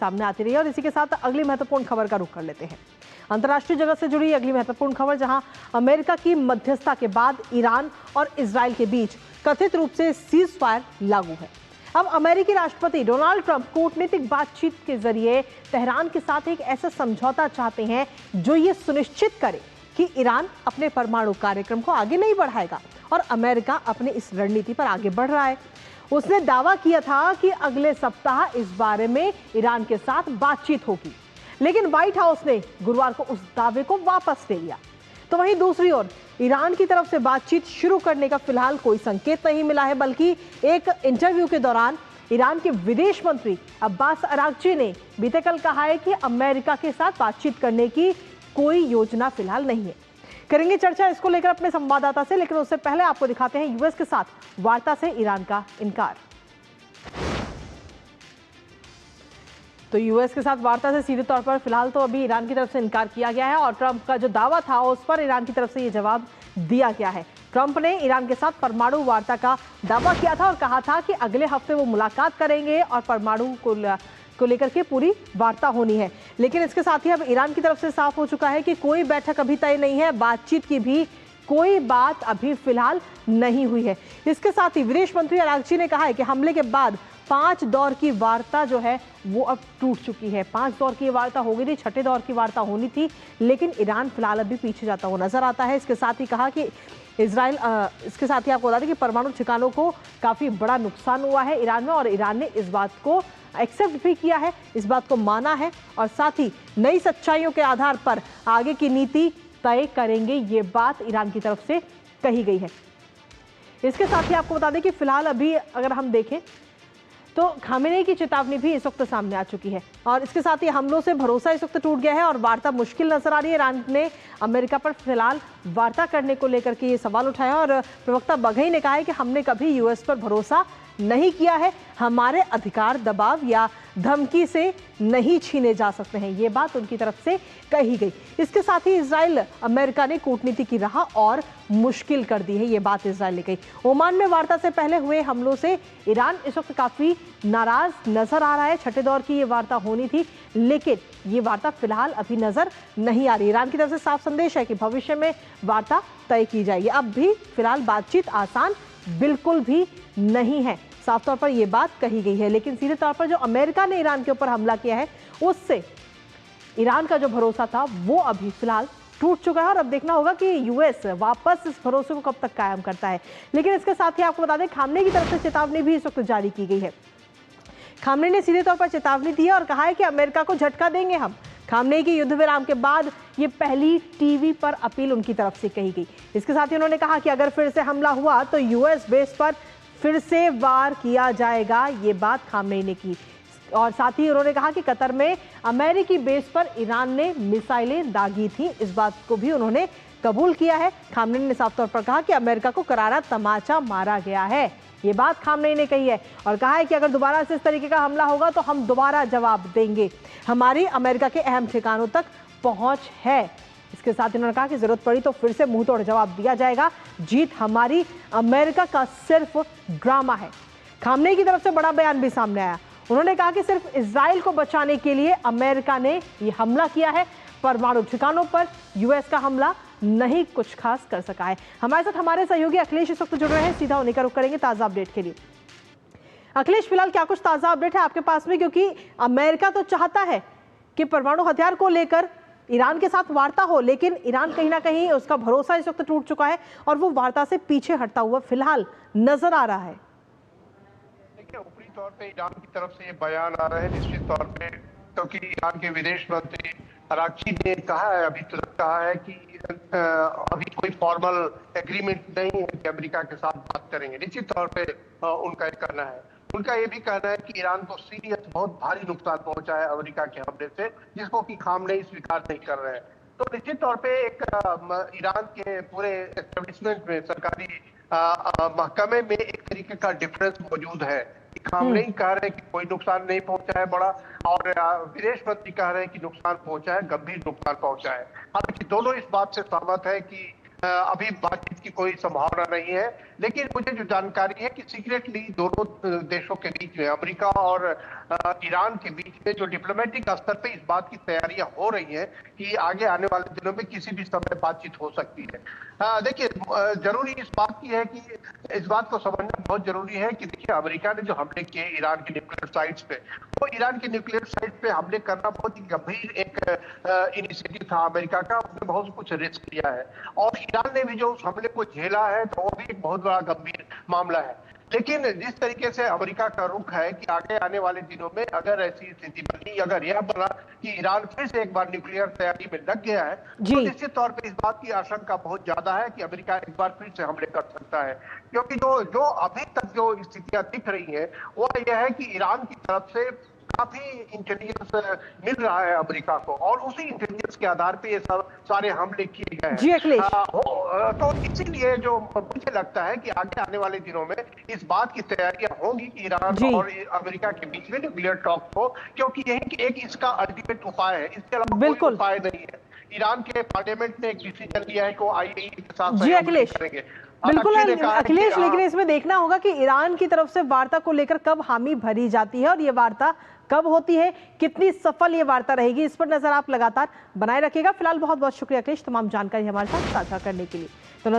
सामने आती रही है। और इसी के साथ अगली महत्वपूर्ण खबर का रुख कर लेते हैं। अंतर्राष्ट्रीय जगत से जुड़ी अगली महत्वपूर्ण खबर, जहां अमेरिका की मध्यस्थता के बाद ईरान और इजराइल के बीच कथित रूप से सीज फायर लागू है। अब अमेरिकी राष्ट्रपति डोनाल्ड ट्रंप कूटनीतिक बातचीत के जरिए तेहरान के साथ एक ऐसा समझौता चाहते हैं जो ये सुनिश्चित करे कि ईरान अपने परमाणु कार्यक्रम को आगे नहीं बढ़ाएगा और अमेरिका अपने इस रणनीति पर आगे बढ़ रहा है। उसने दावा किया था कि अगले सप्ताह इस बारे में ईरान के साथ बातचीत होगी, लेकिन व्हाइट हाउस ने गुरुवार को उस दावे को वापस ले लिया। तो वहीं दूसरी ओर ईरान की तरफ से बातचीत शुरू करने का फिलहाल कोई संकेत नहीं मिला है, बल्कि एक इंटरव्यू के दौरान ईरान के विदेश मंत्री अब्बास अरागची ने बीते कल कहा है कि अमेरिका के साथ बातचीत करने की कोई योजना फिलहाल नहीं है। करेंगे चर्चा इसको लेकर अपने संवाददाता से, लेकिन उससे पहले आपको दिखाते हैं यूएस के साथ वार्ता से ईरान का इनकार। तो यूएस के साथ वार्ता से सीधे तौर पर फिलहाल तो अभी ईरान की तरफ से इनकार किया गया है और ट्रंप का जो दावा था उस पर ईरान की तरफ से ये जवाब दिया गया है। ट्रंप ने ईरान के साथ परमाणु वार्ता का दावा किया था और कहा था कि अगले हफ्ते वो मुलाकात करेंगे और परमाणु को लेकर के पूरी वार्ता होनी है। लेकिन इसके साथ ही अब ईरान की तरफ से साफ हो चुका है कि कोई बैठक अभी तय नहीं है, बातचीत की भी कोई बात अभी फिलहाल नहीं हुई है। इसके साथ ही विदेश मंत्री अरागची ने कहा है कि हमले के बाद 5 दौर की वार्ता जो है वो अब टूट चुकी है। 5 दौर की वार्ता हो गई थी, 6ठे दौर की वार्ता होनी थी, लेकिन ईरान फिलहाल अभी पीछे जाता हुआ नजर आता है। इसके साथ ही कहा कि इसके साथ ही आपको बता दें कि परमाणु ठिकानों को काफी बड़ा नुकसान हुआ है ईरान में और ईरान ने इस बात को एक्सेप्ट भी किया है, इस बात को माना है और साथ ही नई सच्चाइयों के आधार पर आगे की नीति तय करेंगे, ये बात ईरान की तरफ से कही गई है। इसके साथ ही आपको बता दें कि फिलहाल अभी अगर हम देखें तो खामेनेई की चेतावनी भी इस वक्त सामने आ चुकी है और इसके साथ ही हमलों से भरोसा इस वक्त टूट गया है और वार्ता मुश्किल नजर आ रही है। ईरान ने अमेरिका पर फिलहाल वार्ता करने को लेकर के ये सवाल उठाया और प्रवक्ता बघई ने कहा है कि हमने कभी यूएस पर भरोसा नहीं किया है, हमारे अधिकार दबाव या धमकी से नहीं छीने जा सकते हैं, ये बात उनकी तरफ से कही गई। इसके साथ ही इजराइल अमेरिका ने कूटनीति की राह और मुश्किल कर दी है, ये बात इजराइल ने कही। ओमान में वार्ता से पहले हुए हमलों से ईरान इस वक्त काफी नाराज नजर आ रहा है। 6ठे दौर की ये वार्ता होनी थी, लेकिन ये वार्ता फिलहाल अभी नजर नहीं आ रही। ईरान की तरफ से साफ संदेश है कि भविष्य में वार्ता तय की जाएगी। अब भी फिलहाल बातचीत आसान बिल्कुल भी नहीं है, साफ तौर पर यह बात कही गई है। लेकिन सीधे तौर पर जो अमेरिका ने ईरान के ऊपर हमला किया है उससे ईरान का जो भरोसा था वो अभी फिलहाल टूट चुका है और अब देखना होगा कि यूएस वापस इस भरोसे को कब तक कायम करता है। लेकिन इसके साथ ही आपको बता दें खामनेई की तरफ से चेतावनी भी इस वक्त जारी की गई है। खामनेई ने सीधे तौर पर चेतावनी दी है और कहा है कि अमेरिका को झटका देंगे हम। खामनेई की युद्ध विराम के बाद ये पहली टीवी पर अपील उनकी तरफ से कही गई। इसके साथ ही उन्होंने कहा कि अगर फिर से हमला हुआ तो यूएस बेस पर फिर से वार किया जाएगा, ये बात खामनेई ने की। और साथ ही उन्होंने कहा कि कतर में अमेरिकी बेस पर ईरान ने मिसाइलें दागी थी, इस बात को भी उन्होंने कबूल किया है। खामनेई ने साफ तौर पर कहा कि अमेरिका को करारा तमाचा मारा गया है, ये बात खामनेई ने कही है और कहा है कि अगर दोबारा से इस तरीके का हमला होगा तो हम दोबारा जवाब देंगे, हमारी अमेरिका के अहम ठिकानों तक पहुंच है। इसके साथ उन्होंने कहा कि जरूरत पड़ी तो फिर से मुंह तोड़ जवाब दिया जाएगा, जीत हमारी, अमेरिका का सिर्फ ड्रामा है। खामनेई की तरफ से बड़ा बयान भी सामने आया। उन्होंने कहा कि सिर्फ इजराइल को बचाने के लिए अमेरिका ने यह हमला किया है, परमाणु ठिकानों पर यूएस का हमला नहीं कुछ खास कर सका है। हमारे साथ हमारे सहयोगी अखिलेश इस वक्त जुड़ रहे हैं, सीधा उन्हीं का रुख करेंगे ताजा अपडेट के लिए। अखिलेश, फिलहाल क्या कुछ ताजा अपडेट है आपके पास में, क्योंकि अमेरिका तो चाहता है कि परमाणु हथियार को लेकर ईरान के साथ वार्ता हो, लेकिन ईरान कहीं ना कहीं उसका भरोसा इस वक्त टूट चुका है और वो वार्ता से पीछे हटता हुआ फिलहाल नजर आ रहा है। देखिए, ऊपरी तौर पे ईरान की तरफ से ये बयान आ रहा है निश्चित तौर पे, क्योंकि ईरान के विदेश मंत्री अरागची ने कहा है, अभी तुरंत कहा है कि अभी कोई फॉर्मल एग्रीमेंट नहीं है कि अमेरिका के साथ बात करेंगे। निश्चित तौर पे उनका ये कहना है। उनका ये भी कहना है कि ईरान को सीरियस बहुत भारी नुकसान पहुंचा है अमेरिका के हमले से, जिसको कि खामनेई स्वीकार नहीं कर रहे हैं। तो निश्चित तौर पे एक ईरान के पूरे एस्टेब्लिशमेंट में, सरकारी महकमे में एक तरीके का डिफरेंस मौजूद है। खामनेई कह रहे हैं कि कोई नुकसान नहीं पहुंचा है बड़ा, और विदेश मंत्री कह रहे हैं कि नुकसान पहुंचा है, गंभीर नुकसान पहुंचा है। हालांकि दोनों इस बात से सहमत है कि अभी बातचीत की कोई संभावना नहीं है। लेकिन मुझे जो जानकारी है कि सीक्रेटली दोनों देशों के बीच में, अमेरिका और ईरान के बीच में जो डिप्लोमेटिक स्तर पे इस बात की तैयारियां हो रही हैं कि आगे आने वाले दिनों में किसी भी समय बातचीत हो सकती है। देखिए, जरूरी इस बात की है कि इस बात को समझना बहुत जरूरी है कि देखिए, अमेरिका ने जो हमले किए ईरान के न्यूक्लियर साइट्स पे, वो ईरान के न्यूक्लियर साइट पे हमले करना बहुत ही गंभीर एक इनिशिएटिव था अमेरिका का। उसने बहुत कुछ रिस्क लिया है और ईरान ने भी जो उस हमले को झेला है तो वो भी एक बहुत बड़ा गंभीर मामला है। लेकिन जिस तरीके से अमेरिका का रुख है कि आगे आने वाले दिनों में अगर ऐसी स्थिति बनी, अगर यह बना कि ईरान फिर से एक बार न्यूक्लियर तैयारी में लग गया है, तो निश्चित तौर पे इस बात की आशंका बहुत ज्यादा है कि अमेरिका एक बार फिर से हमले कर सकता है। क्योंकि जो अभी तक जो स्थितियां दिख रही हैं वो यह है कि ईरान की तरफ से काफी इंटेलिजेंस मिल रहा है अमेरिका को और उसी इंटेलिजेंस के आधार पे ये सब सारे हमले किए गए हैं। जी अखिलेश, तो इसीलिए जो मुझे लगता है कि आगे आने वाले दिनों में इस बात की तैयारियां होंगी कि ईरान और अमेरिका के बीच में न्यूक्लियर टॉक हो, क्योंकि यही एक इसका अल्टीमेट उपाय है। इसके अलावा कोई उपाय नहीं है। ईरान के पार्लियामेंट ने एक डिसीजन लिया है कि वो आईएईई के साथ सहयोग करेंगे। बिल्कुल अखिलेश, लेकिन इसमें देखना होगा कि ईरान की तरफ से वार्ता को लेकर कब हामी भरी जाती है और ये वार्ता कब होती है, कितनी सफल ये वार्ता रहेगी, इस पर नजर आप लगातार बनाए रखिएगा। फिलहाल बहुत बहुत शुक्रिया अखिलेश, तमाम जानकारी हमारे साथ साझा करने के लिए। तो नजर